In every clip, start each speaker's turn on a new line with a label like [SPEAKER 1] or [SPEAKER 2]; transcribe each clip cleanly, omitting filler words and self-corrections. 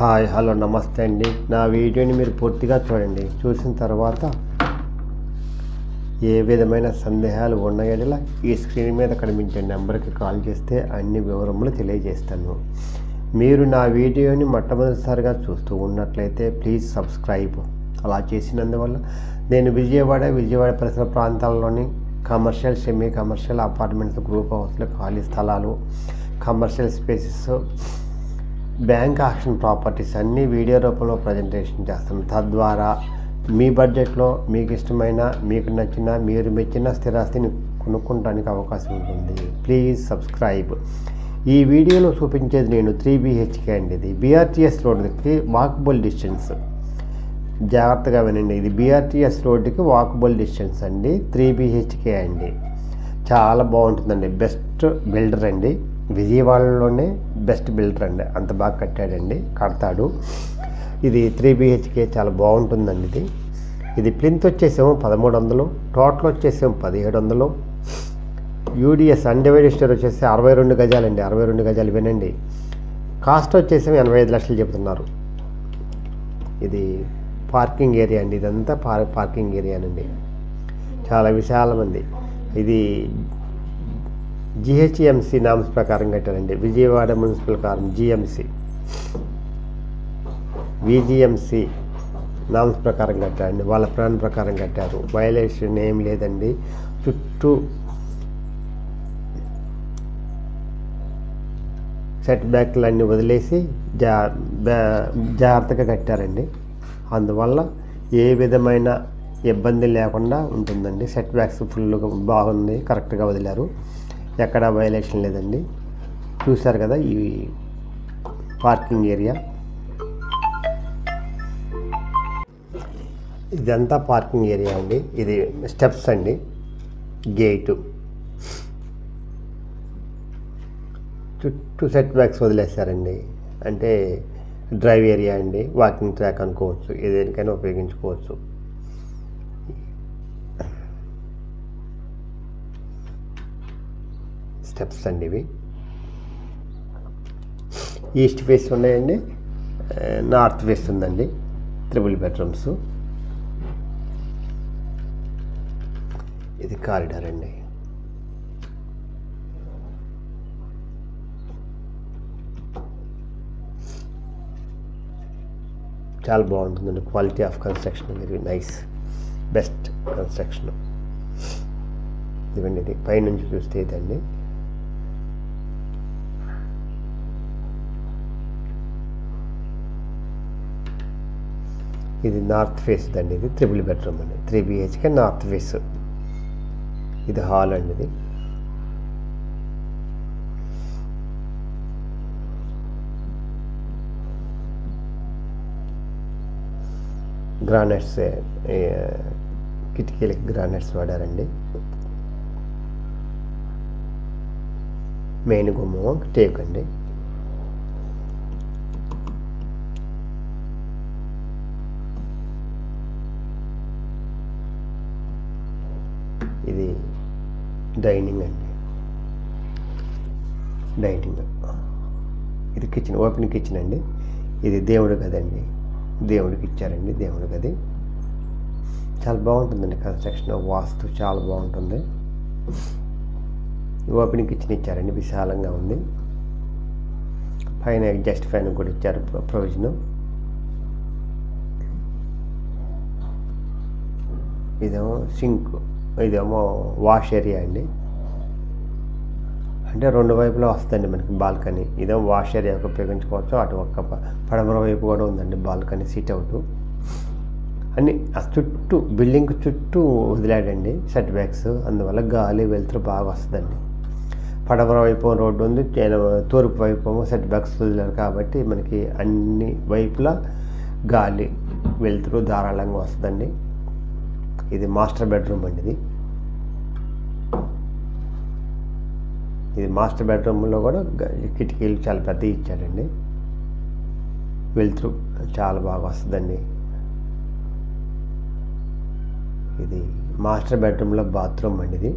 [SPEAKER 1] Hi hello నమస్తే అండి. నా వీడియోని మీరు పూర్తిగా చూడండి. చూసిన తర్వాత ఏ విధమైన సందేహాలు ఉన్న యెడల ఈ స్క్రీన్ మీద కనిపించే నెంబర్కి కాల్ చేస్తే అన్ని వివరములు తెలియజేస్తాను. మీరు నా వీడియోని మొట్టమొదటిసారిగా చూస్తూ ఉన్నట్లయితే ప్లీజ్ సబ్స్క్రైబ్. అలా చేసినందువల్ల నేను విజయవాడ పరిసర ప్రాంతాల్లోని commercial, semi commercial apartments, group హౌస్లు, ఖాళీ స్థలాలు, commercial spaces, bank auction properties అన్నీ వీడియో రూపంలో ప్రజెంటేషన్ చేస్తాను. తద్వారా మీ బడ్జెట్లో మీకు ఇష్టమైన, మీకు నచ్చిన, మీరు మెచ్చిన స్థిరాస్తిని కొనుక్కోవడానికి అవకాశం ఉంటుంది. Please subscribe. ఈ వీడియోలో చూపించేది నేను 3 BHK అండి. ఇది BRTS రోడ్డుకి వాకబుల్ డిస్టెన్స్. జాగ్రత్తగా వినండి, ఇది BRTS రోడ్డుకి వాకబుల్ డిస్టెన్స్ అండి. 3 BHK అండి. చాలా బాగుంటుందండి. బెస్ట్ బిల్డర్ అండి, విజయవాడలోనే బెస్ట్ బిల్డర్ అండి. అంత బాగా కడతాడు. ఇది 3 BHK చాలా బాగుంటుందండి. ఇది ప్లింత్ వచ్చేసేమో 1300, టోటల్ వచ్చేసేమో 1700. UDS అన్డివైడెడ్ స్టోర్ వచ్చేసి 62 గజాలండి. 62 గజాలు వినండి. కాస్ట్ వచ్చేసేమో 85 లక్షలు చెబుతున్నారు. ఇది పార్కింగ్ ఏరియా అండి. ఇదంతా పార్కింగ్ ఏరియానండి. చాలా విశాలమంది. ఇది GHMC నామ్స్ ప్రకారం కట్టారండి. విజయవాడ మున్సిపల్ VGMC నామ్స్ ప్రకారం కట్టారండి. వాళ్ళ ప్లాన్ ప్రకారం కట్టారు. వైలేషన్ ఏం లేదండి. చుట్టూ సెట్ బ్యాక్లు అన్నీ వదిలేసి జాగ్రత్తగా కట్టారండి. అందువల్ల ఏ విధమైన ఇబ్బంది లేకుండా ఉంటుందండి. సెట్ బ్యాక్స్ ఫుల్గా బాగుంది, కరెక్ట్గా వదిలారు, ఎక్కడా వైలేషన్ లేదండి. చూశారు కదా ఈ పార్కింగ్ ఏరియా. ఇదంతా పార్కింగ్ ఏరియా అండి. ఇది స్టెప్స్ అండి, గేటు, చుట్టూ సెట్ బ్యాక్స్ వదిలేస్తారండి. అంటే డ్రైవ్ ఏరియా అండి, వాకింగ్ ట్రాక్ అనుకోవచ్చు, ఏదేనికైనా ఉపయోగించుకోవచ్చు. స్టెప్స్ అండి ఇవి. ఈస్ట్ ఫేస్ ఉన్నాయండి, నార్త్ ఫేస్ ఉందండి. 3 బెడ్రూమ్స్. ఇది కారిడార్ అండి. చాలా బాగుంటుందండి. Quality of construction very nice, best construction. ఇదండి, ఇది పైనుంచి చూస్తే ఇదండి. ఇది నార్త్ ఫేస్ అండి. ఇది 3 బెడ్రూమ్ అండి. 3 BHK నార్త్ ఫేస్. ఇది హాల్ అండి. ఇది గ్రానైట్స్, కిటికీలకి గ్రానైట్స్ వాడారండి. మెయిన్ గుమ్మం టేక్ అండి. ఇది డైనింగ్ అండి. ఇది కిచెన్, ఓపెన్ కిచెన్ అండి. ఇది దేవుడి గది అండి. దేవుడికి ఇచ్చారండి దేవుడి గది. చాలా బాగుంటుందండి కన్స్ట్రక్షన్, వాస్తు చాలా బాగుంటుంది. ఓపెన్ కిచెన్ ఇచ్చారండి, విశాలంగా ఉంది. పైన ఎగ్జాస్ట్ ఫ్యాన్ కూడా ఇచ్చారు, ప్రొవిజన్. ఇదేమో సింక్, ఇదేమో వాష్ ఏరియా అండి. అంటే 2 వైపులా వస్తుందండి మనకి బాల్కనీ. ఇదేమో వాష్ ఏరియాకి ఉపయోగించుకోవచ్చు. అటు ఒక్క పడమర వైపు కూడా ఉందండి బాల్కనీ, సిట్ అవుట్ అన్నీ. ఆ చుట్టూ బిల్డింగ్ చుట్టూ వదిలాడండి సెట్ బ్యాక్స్. అందువల్ల గాలి వెలుతురు బాగా వస్తుందండి. పడమర వైపు రోడ్డు ఉంది, తూర్పు వైపు సెట్ బ్యాక్స్ వదిలారు కాబట్టి మనకి అన్ని వైపులా గాలి వెలుతురు ధారాళంగా వస్తుందండి. ఇది మాస్టర్ బెడ్రూమ్ అండి. ఇది మాస్టర్ బెడ్రూమ్లో కూడా కిటికీలు చాలా పెద్దవి ఇచ్చాడండి. వెలుతురు చాలా బాగా వస్తుందండి. ఇది మాస్టర్ బెడ్రూమ్లో బాత్రూమ్ అండి. ఇది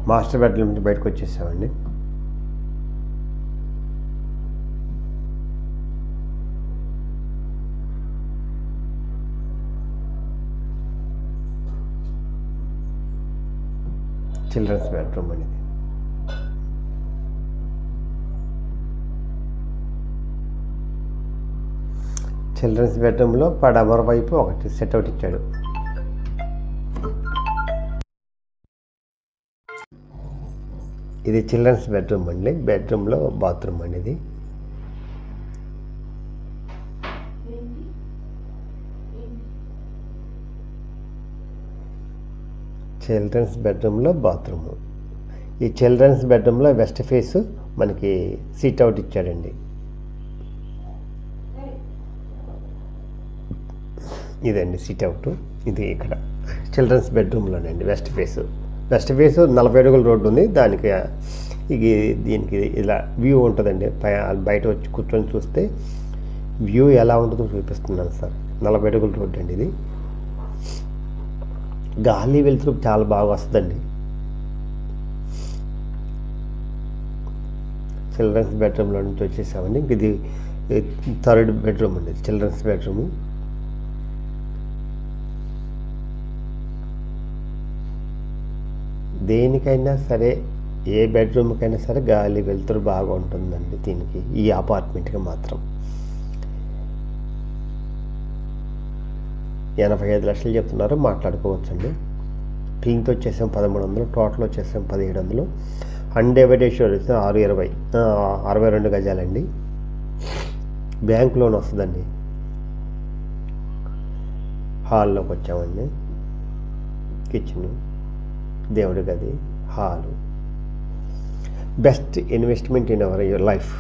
[SPEAKER 1] మాస్టర్ బెడ్రూమ్ నుంచి బయటకు వచ్చేసామండి. చిల్డ్రన్స్ బెడ్రూమ్ అనేది. చిల్డ్రన్స్ బెడ్రూమ్లో పడమర వైపు ఒకటి సెట్అవుట్ ఇచ్చాడు. ఇది చిల్డ్రన్స్ బెడ్రూమ్ అండి. బెడ్రూమ్లో బాత్రూమ్ అండి. ఇది చిల్డ్రన్స్ బెడ్రూమ్లో బాత్రూము. ఈ చిల్డ్రన్స్ బెడ్రూమ్లో వెస్ట్ ఫేస్ మనకి సీట్ అవుట్ ఇచ్చాడండి. ఇదండి సీట్ అవుట్. ఇది ఇక్కడ చిల్డ్రన్స్ బెడ్రూమ్లోనండి. వెస్ట్ ఫేస్ 40 అడుగుల రోడ్డు ఉంది. దీనికి ఇలా వ్యూ ఉంటుందండి. బయట వచ్చి కూర్చొని చూస్తే వ్యూ ఎలా ఉంటుందో చూపిస్తున్నాను సార్. 40 అడుగుల రోడ్డు అండి. ఇది గాలి వెలుతురు చాలా బాగా వస్తుందండి. చిల్డ్రన్స్ బెడ్రూమ్లో నుంచి వచ్చేసామండి. ఇది 3rd బెడ్రూమ్ అండి. Children's bedroom. దేనికైనా సరే, ఏ బెడ్రూమ్కైనా సరే గాలి వెలుతురు బాగా ఉంటుందండి దీనికి. ఈ అపార్ట్మెంట్కి మాత్రం 85 లక్షలు చెప్తున్నారు. మాట్లాడుకోవచ్చండి. క్లీన్తో వచ్చేసాం 1300, టోటల్ వచ్చేసాం 1700. అన్డివైడెడ్ వచ్చేసి 62 గజాలండి. బ్యాంక్ లోన్ వస్తుందండి. హాల్లోకి వచ్చామండి. కిచెన్, దేవుడి గది, hall. Best investment in our life.